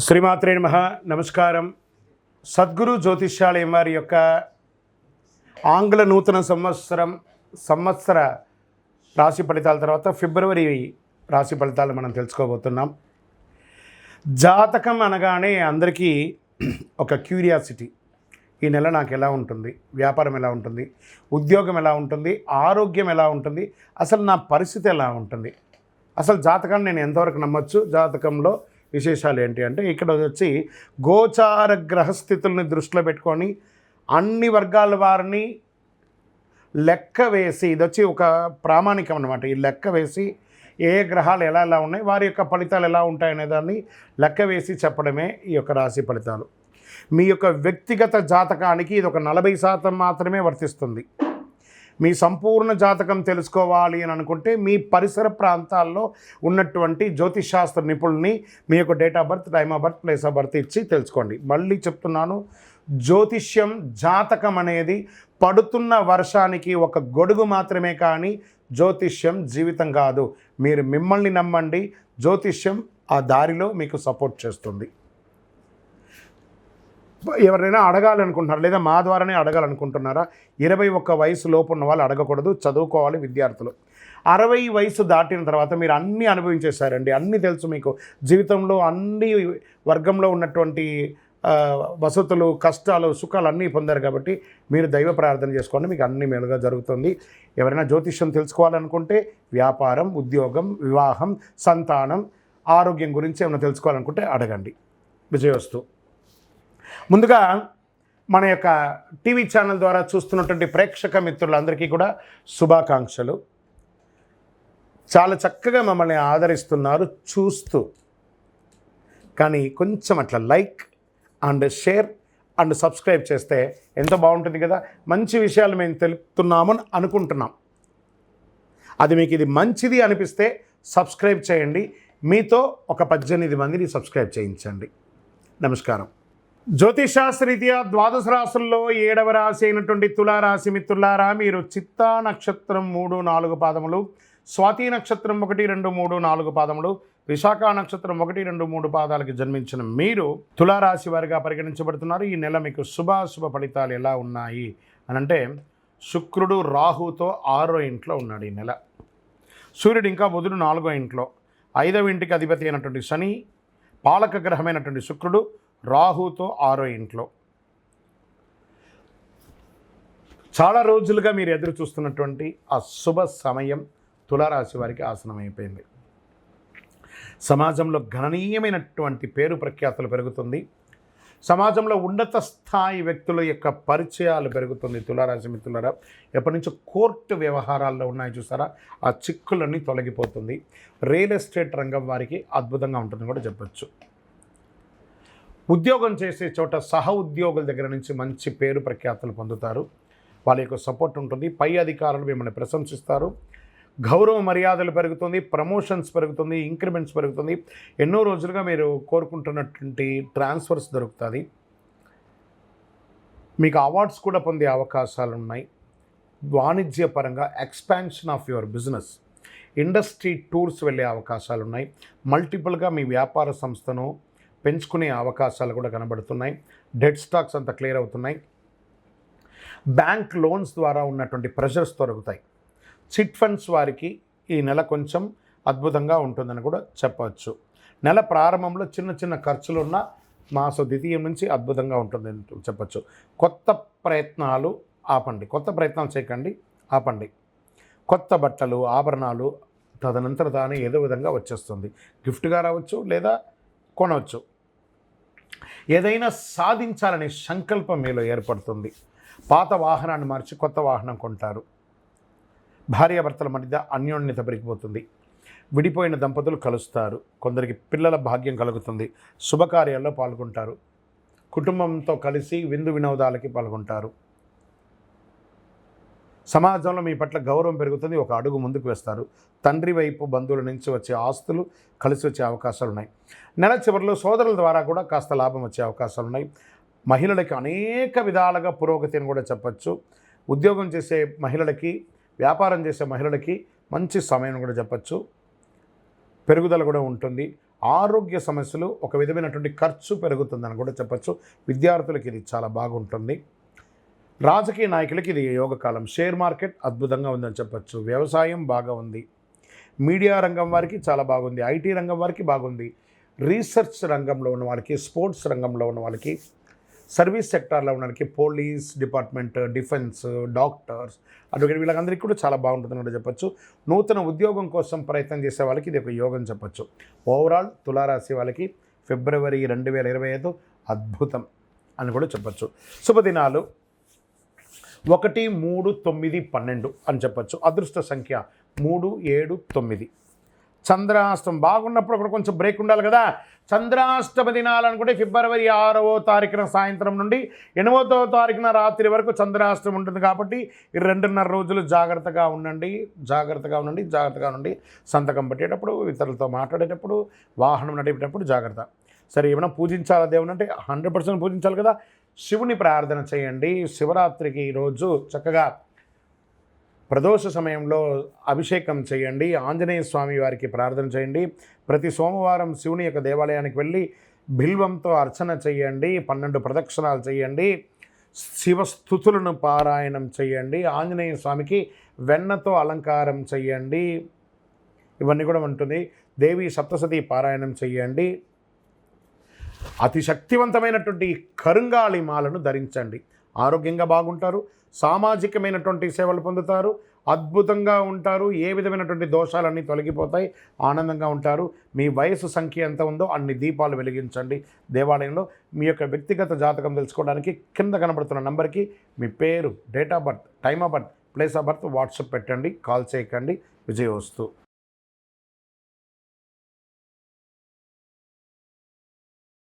శ్రీమాత్రే నమః. నమస్కారం. సద్గురు జ్యోతిష్యాలయం వారి యొక్క ఆంగ్ల నూతన సంవత్సర రాశి ఫలితాల తర్వాత ఫిబ్రవరి రాశి ఫలితాలు మనం తెలుసుకోబోతున్నాం. జాతకం అనగానే అందరికీ ఒక క్యూరియాసిటీ. ఈ నెల నాకు ఎలా ఉంటుంది, వ్యాపారం ఎలా ఉంటుంది, ఉద్యోగం ఎలా ఉంటుంది, ఆరోగ్యం ఎలా ఉంటుంది, అసలు నా పరిస్థితి ఎలా ఉంటుంది, అసలు జాతకాన్ని నేను ఎంతవరకు నమ్మొచ్చు, జాతకంలో విశేషాలు ఏంటి అంటే ఇక్కడ వచ్చి గోచార గ్రహస్థితుల్ని దృష్టిలో పెట్టుకొని అన్ని వర్గాల వారిని లెక్క వేసి, ఇది వచ్చి ఒక ప్రామాణికం అన్నమాట. ఈ లెక్క వేసి ఏ గ్రహాలు ఎలా ఎలా ఉన్నాయి, వారి యొక్క ఫలితాలు ఎలా ఉంటాయనే దాన్ని లెక్క వేసి చెప్పడమే ఈ యొక్క రాశి ఫలితాలు. మీ యొక్క వ్యక్తిగత జాతకానికి ఇది ఒక 40% మాత్రమే వర్తిస్తుంది. మీ సంపూర్ణ జాతకం తెలుసుకోవాలి అని అనుకుంటే మీ పరిసర ప్రాంతాల్లో ఉన్నటువంటి జ్యోతిషాస్త్ర నిపుణుల్ని మీ యొక్క date of birth, time of birth, place of birth ఇచ్చి తెలుసుకోండి. మళ్ళీ చెప్తున్నాను, జ్యోతిష్యం, జాతకం అనేది పడుతున్న వర్షానికి ఒక గొడుగు మాత్రమే, కానీ జ్యోతిష్యం జీవితం కాదు. మీరు మిమ్మల్ని నమ్మండి, జ్యోతిష్యం ఆ దారిలో మీకు సపోర్ట్ చేస్తుంది. ఎవరైనా అడగాలనుకుంటున్నారా, లేదా మా ద్వారానే అడగాలనుకుంటున్నారా? 21 వయసు లోపు ఉన్న వాళ్ళు అడగకూడదు, చదువుకోవాలి విద్యార్థులు. 60 వయసు దాటిన తర్వాత మీరు అన్నీ అనుభవించేశారండి, అన్నీ తెలుసు మీకు. జీవితంలో అన్ని వర్గంలో ఉన్నటువంటి వసతులు, కష్టాలు, సుఖాలు అన్నీ పొందారు కాబట్టి మీరు దైవ ప్రార్థన చేసుకోండి, మీకు అన్ని మేలుగా జరుగుతుంది. ఎవరైనా జ్యోతిష్యం తెలుసుకోవాలనుకుంటే వ్యాపారం, ఉద్యోగం, వివాహం, సంతానం, ఆరోగ్యం గురించి ఏమైనా తెలుసుకోవాలనుకుంటే అడగండి. విజయవస్తు. ముందుగా మన యొక్క టీవీ ఛానల్ ద్వారా చూస్తున్నటువంటి ప్రేక్షక మిత్రులందరికీ కూడా శుభాకాంక్షలు. చాలా చక్కగా మమ్మల్ని ఆదరిస్తున్నారు చూస్తూ, కానీ కొంచెం అట్లా like and share and subscribe చేస్తే ఎంతో బాగుంటుంది కదా. మంచి విషయాలు మేము తెలుపుతున్నామని అనుకుంటున్నాం. అది మీకు ఇది మంచిది అనిపిస్తే సబ్స్క్రైబ్ చేయండి. మీతో ఒక 18 మందిని సబ్స్క్రైబ్ చేయించండి. నమస్కారం. జ్యోతిషాస్త్రరీత్యా ద్వాదశ రాశుల్లో 7వ రాశి అయినటువంటి తులారాశి మిత్రులారా, మీరు చిత్తా నక్షత్రం 3, 4 పాదములు, స్వాతి నక్షత్రం 1, 2, 3, 4 పాదములు, విశాఖ నక్షత్రం 1, 2, 3 పాదాలకి జన్మించిన మీరు తులారాశి వారిగా పరిగణించబడుతున్నారు. ఈ నెల మీకు శుభాశుభ ఫలితాలు ఎలా ఉన్నాయి అని అంటే, శుక్రుడు రాహుతో 6వ ఇంట్లో ఉన్నాడు ఈ నెల. సూర్యుడు ఇంకా బుధుడు 4వ ఇంట్లో, 5వ ఇంటికి అధిపతి అయినటువంటి శని, పాలక గ్రహమైనటువంటి శుక్రుడు రాహుతో 6వ ఇంట్లో. చాలా రోజులుగా మీరు ఎదురు చూస్తున్నటువంటి ఆ శుభ సమయం తులారాశి వారికి ఆసనమైపోయింది. సమాజంలో గణనీయమైనటువంటి పేరు ప్రఖ్యాతులు పెరుగుతుంది. సమాజంలో ఉన్నత స్థాయి వ్యక్తుల యొక్క పరిచయాలు పెరుగుతుంది. తులారాశి మిత్రులారా, ఎప్పటి నుంచో కోర్టు వ్యవహారాల్లో ఉన్నాయి చూసారా, ఆ చిక్కులన్నీ తొలగిపోతుంది. రియల్ ఎస్టేట్ రంగం వారికి అద్భుతంగా ఉంటుందని కూడా చెప్పచ్చు. ఉద్యోగం చేసే చోట సహ ఉద్యోగుల దగ్గర నుంచి మంచి పేరు ప్రఖ్యాతులు పొందుతారు. వాళ్ళ యొక్క సపోర్ట్ ఉంటుంది. పై అధికారులు మిమ్మల్ని ప్రశంసిస్తారు. గౌరవ మర్యాదలు పెరుగుతుంది, ప్రమోషన్స్ పెరుగుతుంది, ఇంక్రిమెంట్స్ పెరుగుతుంది. ఎన్నో రోజులుగా మీరు కోరుకుంటున్నటువంటి ట్రాన్స్ఫర్స్ దొరుకుతుంది. మీకు అవార్డ్స్ కూడా పొందే అవకాశాలు ఉన్నాయి. వాణిజ్యపరంగా expansion of your business, industry tours వెళ్ళే అవకాశాలు ఉన్నాయి. మల్టిపుల్గా మీ వ్యాపార సంస్థను పెంచుకునే అవకాశాలు కూడా కనబడుతున్నాయి. డెడ్ స్టాక్స్ అంతా క్లియర్ అవుతున్నాయి. బ్యాంక్ లోన్స్ ద్వారా ఉన్నటువంటి ప్రెషర్స్ తొలగుతాయి. చిట్ ఫండ్స్ వారికి ఈ నెల కొంచెం అద్భుతంగా ఉంటుందని కూడా చెప్పవచ్చు. నెల ప్రారంభంలో చిన్న చిన్న ఖర్చులు ఉన్న మాస ద్వితీయం నుంచి అద్భుతంగా ఉంటుందని చెప్పచ్చు. కొత్త ప్రయత్నాలు ఆపండి, కొత్త ప్రయత్నాలు చేయకండి, ఆపండి. కొత్త బట్టలు, ఆభరణాలు తదనంతర తానే ఏదో విధంగా వచ్చేస్తుంది. గిఫ్ట్గా రావచ్చు, లేదా కొనవచ్చు. ఏదైనా సాధించాలనే సంకల్పం మీలో ఏర్పడుతుంది. పాత వాహనాన్ని మార్చి కొత్త వాహనం కొంటారు. భార్యాభర్తల మధ్య అన్యోన్యత పెరిగిపోతుంది. విడిపోయిన దంపతులు కలుస్తారు. కొందరికి పిల్లల భాగ్యం కలుగుతుంది. శుభకార్యాల్లో పాల్గొంటారు. కుటుంబంతో కలిసి విందు వినోదాలకి పాల్గొంటారు. సమాజంలో మీ పట్ల గౌరవం పెరుగుతుంది. ఒక అడుగు ముందుకు వేస్తారు. తండ్రి వైపు బంధువుల నుంచి వచ్చే ఆస్తులు కలిసి వచ్చే అవకాశాలు ఉన్నాయి. నెల చివరిలో సోదరుల ద్వారా కూడా కాస్త లాభం వచ్చే అవకాశాలు ఉన్నాయి. మహిళలకి అనేక విధాలుగా పురోగతి అని కూడా చెప్పచ్చు. ఉద్యోగం చేసే మహిళలకి, వ్యాపారం చేసే మహిళలకి మంచి సమయం కూడా చెప్పచ్చు. పెరుగుదల కూడా ఉంటుంది. ఆరోగ్య సమస్యలు, ఒక విధమైనటువంటి ఖర్చు పెరుగుతుందని కూడా చెప్పచ్చు. విద్యార్థులకి ఇది చాలా బాగుంటుంది. రాజకీయ నాయకులకి ఇది యోగకాలం. షేర్ మార్కెట్ అద్భుతంగా ఉందని చెప్పచ్చు. వ్యవసాయం బాగా ఉంది. మీడియా రంగం వారికి చాలా బాగుంది. ఐటీ రంగం వారికి బాగుంది. రీసెర్చ్ రంగంలో ఉన్న వాళ్ళకి, స్పోర్ట్స్ రంగంలో ఉన్న వాళ్ళకి, సర్వీస్ సెక్టార్లో ఉన్న వాళ్ళకి, police department, defence, doctors, advocate, వీళ్ళందరికీ కూడా చాలా బాగుంటుందని కూడా చెప్పచ్చు. నూతన ఉద్యోగం కోసం ప్రయత్నం చేసే వాళ్ళకి ఇది ఒక యోగం చెప్పచ్చు. ఓవరాల్ తులారాశి వాళ్ళకి ఫిబ్రవరి 2025 అద్భుతం అని కూడా చెప్పచ్చు. శుభదినాలు 1, 3, 9, 12 అని చెప్పచ్చు. అదృష్ట సంఖ్య 3, 7, 9. చంద్రాష్టమం బాగున్నప్పుడు అక్కడ కొంచెం బ్రేక్ ఉండాలి కదా. చంద్రాష్టమ దినాలు అనుకుంటే ఫిబ్రవరి 6వ తారీఖున సాయంత్రం నుండి 8వ తారీఖున రాత్రి వరకు చంద్రాష్టమం ఉంటుంది. కాబట్టి ఈ 2.5 రోజులు జాగ్రత్తగా ఉండండి. సంతకం పెట్టేటప్పుడు, ఇతరులతో మాట్లాడేటప్పుడు, వాహనం నడిపేటప్పుడు జాగ్రత్త. సరే, ఏమైనా పూజించాలా దేవుని అంటే 100% పూజించాలి కదా. శివుని ప్రార్థన చేయండి. శివరాత్రికి ఈరోజు చక్కగా ప్రదోష సమయంలో అభిషేకం చేయండి. ఆంజనేయ స్వామి వారికి ప్రార్థన చేయండి. ప్రతి సోమవారం శివుని యొక్క దేవాలయానికి వెళ్ళి బిల్వంతో అర్చన చేయండి. 12 ప్రదక్షిణాలు చేయండి. శివస్థుతులను పారాయణం చేయండి. ఆంజనేయ స్వామికి వెన్నతో అలంకారం చేయండి. ఇవన్నీ కూడా ఉంటుంది. దేవి సప్తసతి పారాయణం చేయండి. అతి శక్తివంతమైనటువంటి కరుంగాళి మాలను ధరించండి. ఆరోగ్యంగా బాగుంటారు. సామాజికమైనటువంటి సేవలు పొందుతారు. అద్భుతంగా ఉంటారు. ఏ విధమైనటువంటి దోషాలన్నీ తొలగిపోతాయి. ఆనందంగా ఉంటారు. మీ వయసు సంఖ్య ఎంత ఉందో అన్ని దీపాలు వెలిగించండి దేవాలయంలో. మీ యొక్క వ్యక్తిగత జాతకం తెలుసుకోవడానికి కింద కనబడుతున్న నంబర్కి మీ పేరు, date of birth, time of birth, place of birth WhatsApp పెట్టండి. కాల్ చేయకండి. విజయోస్తు.